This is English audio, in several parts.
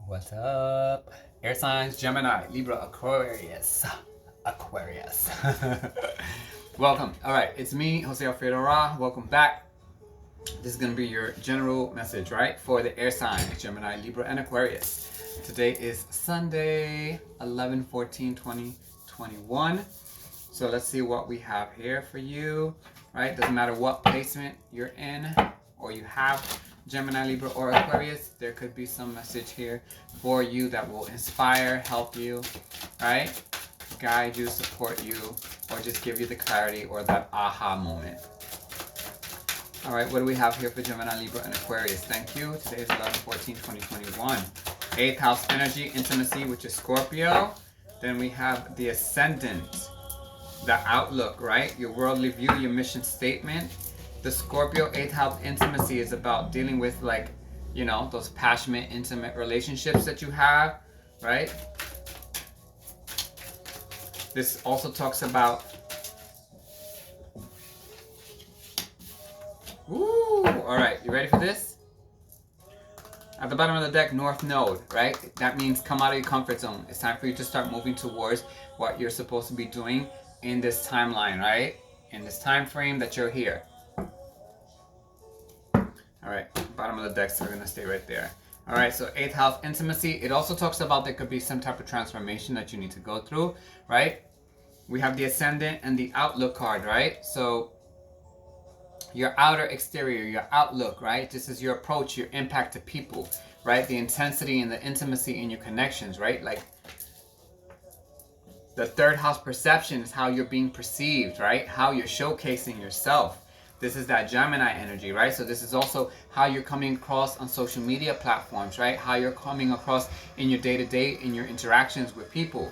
What's up? Air signs, Gemini, Libra, Aquarius. Welcome. All right, it's me, Jose Alfredo Ra. Welcome back. This is going to be your general message, right? For the air signs, Gemini, Libra, and Aquarius. Today is Sunday, 11/14/2021. So let's see what we have here for you, right? Doesn't matter what placement you're in or you have Gemini, Libra, or Aquarius, there could be some message here for you that will inspire, help you, right? Guide you, support you, or just give you the clarity or that aha moment. All right, what do we have here for Gemini, Libra, and Aquarius? Thank you. Today is 11/14/2021. 8th house energy, intimacy, which is Scorpio. Then we have the ascendant, the outlook, right? Your worldly view, your mission statement. The Scorpio 8th house intimacy is about dealing with, like, you know, those passionate, intimate relationships that you have, right? This also talks about, woo, all right, you ready for this? At the bottom of the deck, North Node, right? That means come out of your comfort zone. It's time for you to start moving towards what you're supposed to be doing in this timeline, right? In this time frame that you're here. All right, bottom of the deck, so we're gonna stay right there. All right, so 8th house intimacy. It also talks about there could be some type of transformation that you need to go through, right? We have the ascendant and the outlook card, right? So your outer exterior, your outlook, right? This is your approach, your impact to people, right? The intensity and the intimacy in your connections, right? Like the 3rd house perception is how you're being perceived, right? How you're showcasing yourself. This is that Gemini energy, right? So this is also how you're coming across on social media platforms, right? How you're coming across in your day-to-day, in your interactions with people.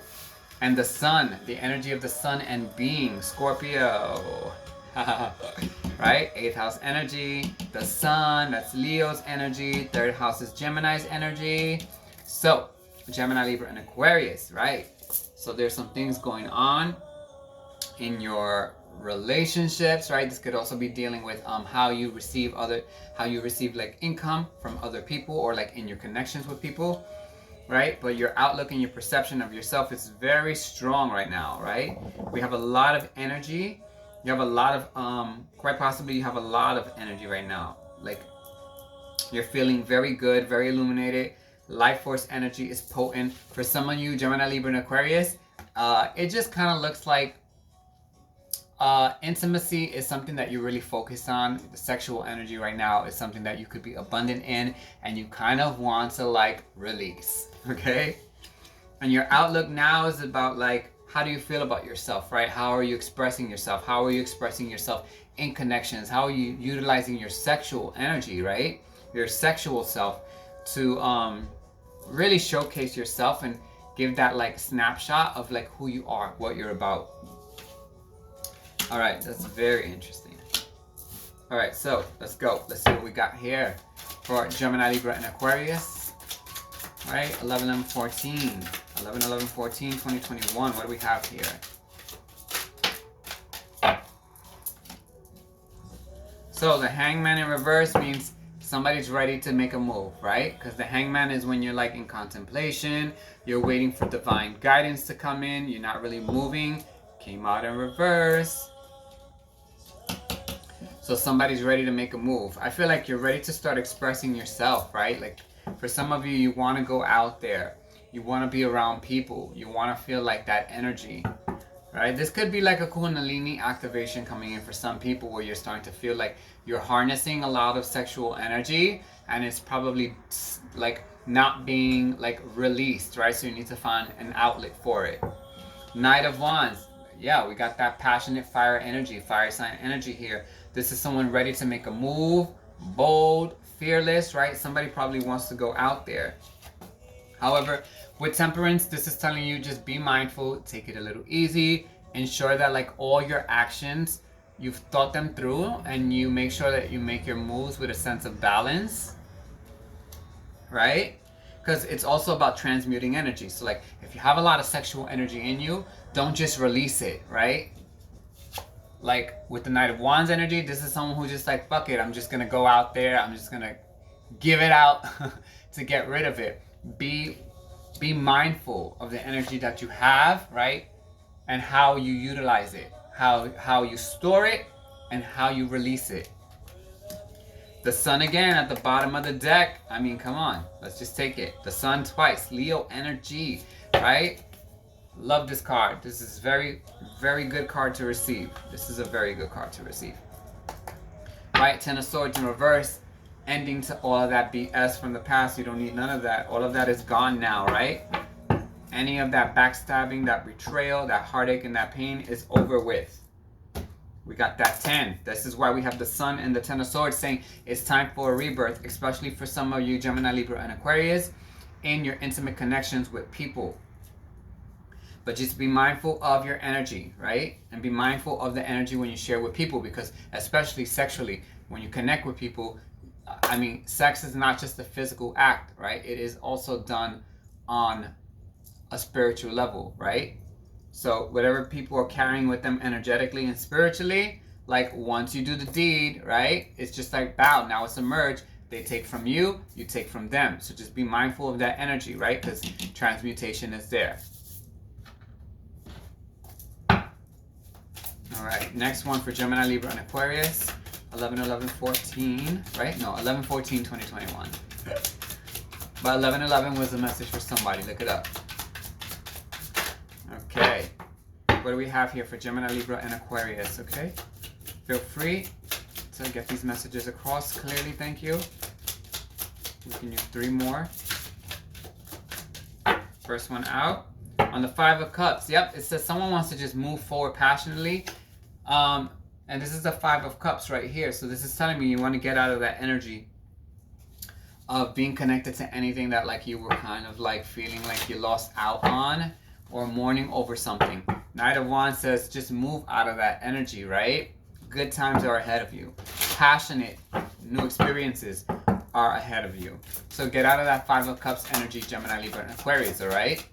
And the sun, the energy of the sun and being, Scorpio. Right? 8th house energy, the sun, that's Leo's energy. 3rd house is Gemini's energy. So, Gemini, Libra, and Aquarius, right? So there's some things going on in your relationships, right? This could also be dealing with how you receive like income from other people, or like in your connections with people, right? But your outlook and your perception of yourself is very strong right now, right? We have a lot of energy. You have a lot of quite possibly you have a lot of energy right now. Like, you're feeling very good, very illuminated. Life force energy is potent. For some of you, Gemini, Libra, and Aquarius, it just kind of looks like intimacy is something that you really focus on. The sexual energy right now is something that you could be abundant in, and you kind of want to like release, okay? And your outlook now is about, like, how do you feel about yourself, right? How are you expressing yourself? How are you expressing yourself in connections? How are you utilizing your sexual energy, right? Your sexual self to really showcase yourself and give that like snapshot of like who you are, what you're about. All right, that's very interesting. All right, so let's go. Let's see what we got here for Gemini, Libra, and Aquarius. All right, 11/11/14. 11/11/14/2021. What do we have here? So the Hangman in reverse means somebody's ready to make a move, right? Because the Hangman is when you're like in contemplation, you're waiting for divine guidance to come in, you're not really moving. Came out in reverse. So somebody's ready to make a move. I feel like you're ready to start expressing yourself, right? Like, for some of you, you want to go out there. You want to be around people. You want to feel like that energy, right? This could be like a Kundalini activation coming in for some people, where you're starting to feel like you're harnessing a lot of sexual energy, and it's probably like not being like released, right? So you need to find an outlet for it. Knight of Wands. Yeah, we got that passionate fire energy, fire sign energy here. This is someone ready to make a move, bold, fearless, right? Somebody probably wants to go out there. However, with Temperance, this is telling you just be mindful, take it a little easy, ensure that like all your actions, you've thought them through, and you make sure that you make your moves with a sense of balance, right? Because it's also about transmuting energy. So like, if you have a lot of sexual energy in you, don't just release it, right? Like with the Knight of Wands energy, this is someone who just like, fuck it, I'm just gonna go out there, I'm just gonna give it out to get rid of it. Be mindful of the energy that you have, right? And how you utilize it, how you store it, and how you release it. The sun again at the bottom of the deck. I mean, come on, let's just take it. The sun twice, Leo energy, right? Love this card. This is very, very good card to receive. This is a very good card to receive. Right, Ten of Swords in reverse, ending to all of that BS from the past. You don't need none of that. All of that is gone now, right? Any of that backstabbing, that betrayal, that heartache, and that pain is over with. We got that 10. This is why we have the Sun and the Ten of Swords saying it's time for a rebirth, especially for some of you Gemini, Libra, and Aquarius in your intimate connections with people. But just be mindful of your energy, right? And be mindful of the energy when you share with people, because especially sexually, when you connect with people, I mean, sex is not just a physical act, right? It is also done on a spiritual level, right? So whatever people are carrying with them energetically and spiritually, like once you do the deed, right? It's just like bow, now it's a merge. They take from you, you take from them. So just be mindful of that energy, right? Because transmutation is there. All right, next one for Gemini, Libra, and Aquarius. 11/11/14, right? No, 11/14/2021. But 11/11 was a message for somebody. Look it up. Okay. What do we have here for Gemini, Libra, and Aquarius? Okay. Feel free to get these messages across clearly. Thank you. We can use 3 more. First one out. On the 5 of Cups. Yep, it says someone wants to just move forward passionately. And this is the 5 of Cups right here. So this is telling me you want to get out of that energy of being connected to anything that like you were kind of like feeling like you lost out on or mourning over something. Knight of Wands says just move out of that energy, right? Good times are ahead of you. Passionate, new experiences are ahead of you. So get out of that 5 of Cups energy, Gemini, Libra, and Aquarius, all right?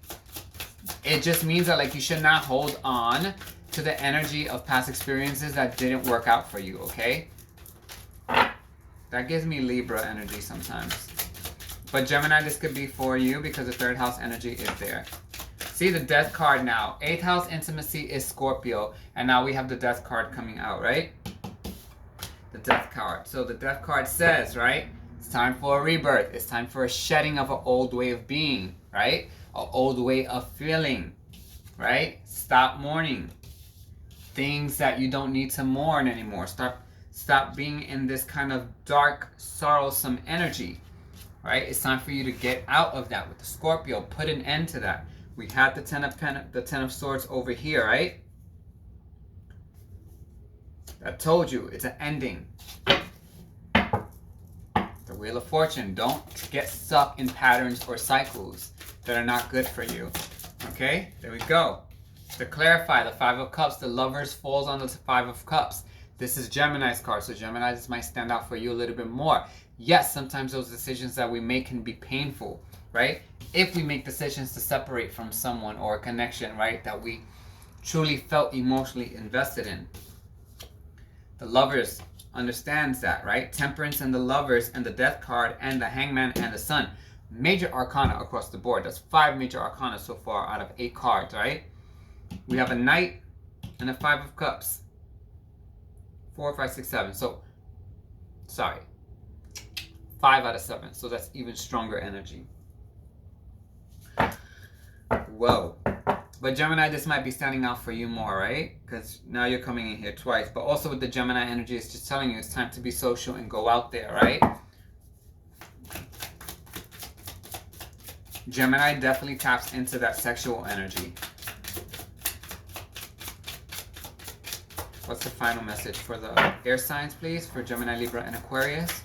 It just means that like you should not hold on to the energy of past experiences that didn't work out for you, okay? That gives me Libra energy sometimes. But Gemini, this could be for you because the 3rd house energy is there. See the Death card now. 8th house intimacy is Scorpio. And now we have the Death card coming out, right? The Death card. So the Death card says, right? It's time for a rebirth. It's time for a shedding of an old way of being, right? An old way of feeling, right? Stop mourning. Things that you don't need to mourn anymore. Stop being in this kind of dark, sorrowsome energy, right? It's time for you to get out of that with the Scorpio. Put an end to that. We had the 10 of Swords over here, right? I told you, it's an ending. The Wheel of Fortune. Don't get stuck in patterns or cycles that are not good for you. Okay, there we go. To clarify, the 5 of Cups, the Lovers falls on the 5 of Cups. This is Gemini's card, so Gemini, this might stand out for you a little bit more. Yes, sometimes those decisions that we make can be painful, right? If we make decisions to separate from someone or a connection, right, that we truly felt emotionally invested in. The Lovers understands that, right? Temperance and the Lovers and the Death card and the Hangman and the Sun. Major arcana across the board. That's 5 major arcana so far out of 8 cards, right? We have a Knight and a 5 of Cups. 4, 5, 6, 7. So, sorry. 5 out of 7. So that's even stronger energy. Whoa. But Gemini, this might be standing out for you more, right? Because now you're coming in here twice. But also with the Gemini energy, it's just telling you it's time to be social and go out there, right? Gemini definitely taps into that sexual energy. What's the final message for the air signs, please? For Gemini, Libra, and Aquarius.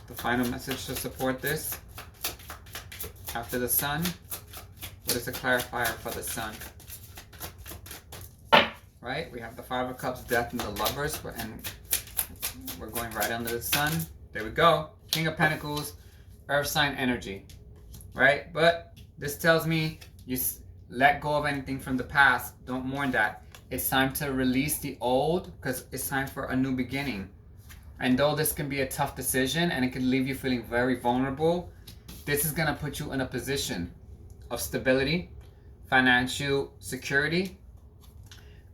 The final message to support this. After the Sun. What is the clarifier for the Sun? Right? We have the 5 of Cups, Death, and the Lovers. And we're going right under the Sun. There we go. King of Pentacles, Earth sign energy. Right? But this tells me you let go of anything from the past. Don't mourn that. It's time to release the old because it's time for a new beginning. And though this can be a tough decision and it can leave you feeling very vulnerable, This is going to put you in a position of stability, financial security,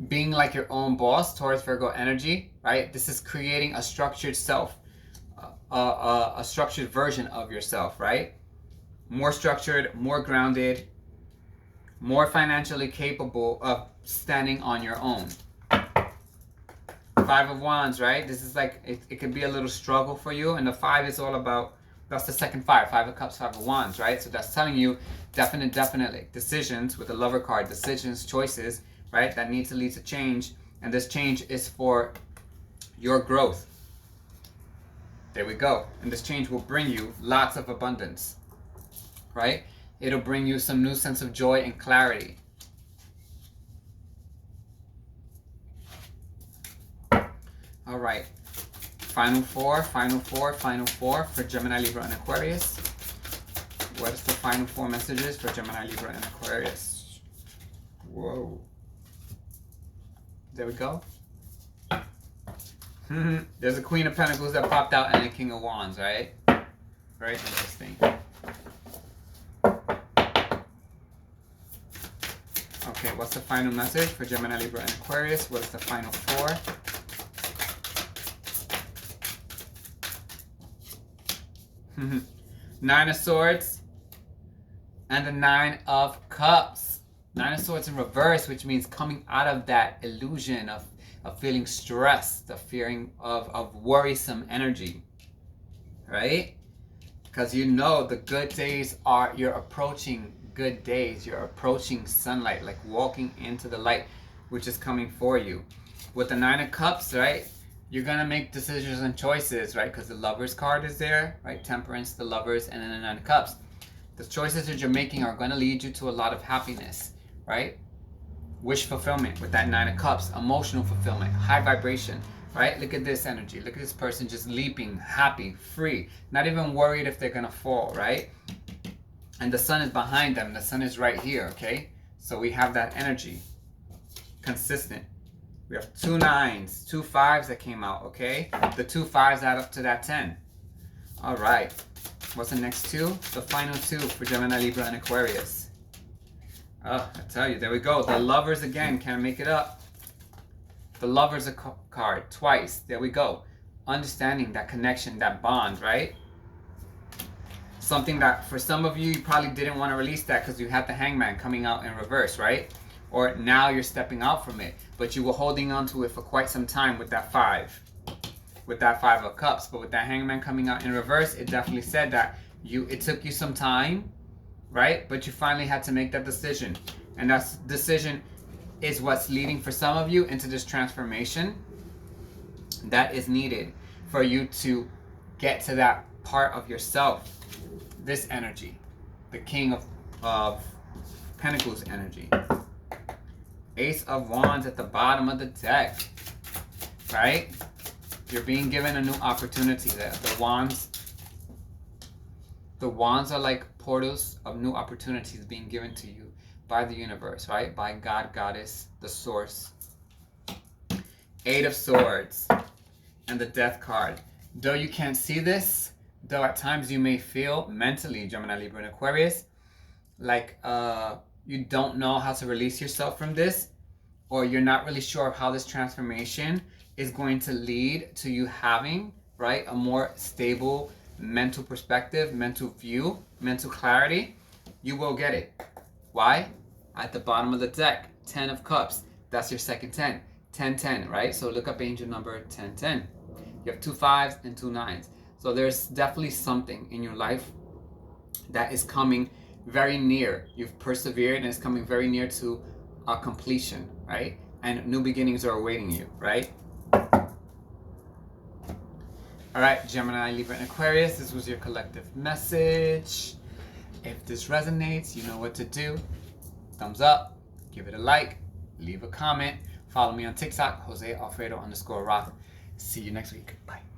being like your own boss, Taurus Virgo energy, right? This is creating a structured self, a structured version of yourself, right? More structured, more grounded, more financially capable of standing on your own. Five of Wands, right? This is like, it could be a little struggle for you. And the 5 is all about, that's the second 5. 5 of Cups, 5 of Wands, right? So that's telling you definitely decisions with the Lover card, decisions, choices, right? That need to lead to change. And this change is for your growth. There we go. And this change will bring you lots of abundance, right? It'll bring you some new sense of joy and clarity. All right. Final four for Gemini, Libra, and Aquarius. What is the final 4 messages for Gemini, Libra, and Aquarius? Whoa. There we go. There's a Queen of Pentacles that popped out and a King of Wands, right? Very interesting. Okay, what's the final message for Gemini, Libra, and Aquarius? What is the final 4? Nine of Swords and the 9 of Cups. 9 of Swords in reverse, which means coming out of that illusion of feeling stressed, the fearing of worrisome energy, right? Because you know the good days are, you're approaching good days, you're approaching sunlight, like walking into the light, which is coming for you. With the 9 of Cups, right? You're going to make decisions and choices, right? Because the Lovers card is there, right? Temperance, the Lovers, and then the 9 of Cups. The choices that you're making are going to lead you to a lot of happiness, right? Wish fulfillment with that 9 of Cups. Emotional fulfillment, high vibration, right? Look at this energy. Look at this person just leaping, happy, free, not even worried if they're going to fall, right? And the sun is behind them. The sun is right here, okay? So we have that energy, consistent. We have 2 9s, 2 5s that came out, okay? The 2 5s add up to that 10. All right. What's the next 2? The final 2 for Gemini, Libra, and Aquarius. Oh, I tell you, there we go. The Lovers again, can't make it up. The Lovers card twice. There we go. Understanding that connection, that bond, right? Something that for some of you probably didn't want to release that because you had the Hangman coming out in reverse, right? Or now you're stepping out from it, but you were holding on to it for quite some time with that 5. With that 5 of Cups. But with that Hangman coming out in reverse, it definitely said that it took you some time, right? But you finally had to make that decision. And that decision is what's leading for some of you into this transformation that is needed for you to get to that part of yourself. This energy, the King of Pentacles energy. Ace of Wands at the bottom of the deck, right? You're being given a new opportunity there. The wands are like portals of new opportunities being given to you by the universe, right? By God, Goddess, the source. 8 of Swords and the Death card. Though you can't see this, though at times you may feel mentally, Gemini, Libra, and Aquarius, like you don't know how to release yourself from this, or you're not really sure of how this transformation is going to lead to you having, right, a more stable mental perspective, mental view, mental clarity, you will get it. Why? At the bottom of the deck, 10 of Cups. That's your second 10. 10-10, right? So look up angel number 10-10. You have 2 5s and 2 9s. So there's definitely something in your life that is coming very near. You've persevered and it's coming very near to a completion, right? And new beginnings are awaiting you, right? All right, Gemini, Libra, and Aquarius, this was your collective message. If this resonates, you know what to do. Thumbs up, give it a like, leave a comment. Follow me on TikTok, Jose Alfredo _Roth. See you next week. Bye.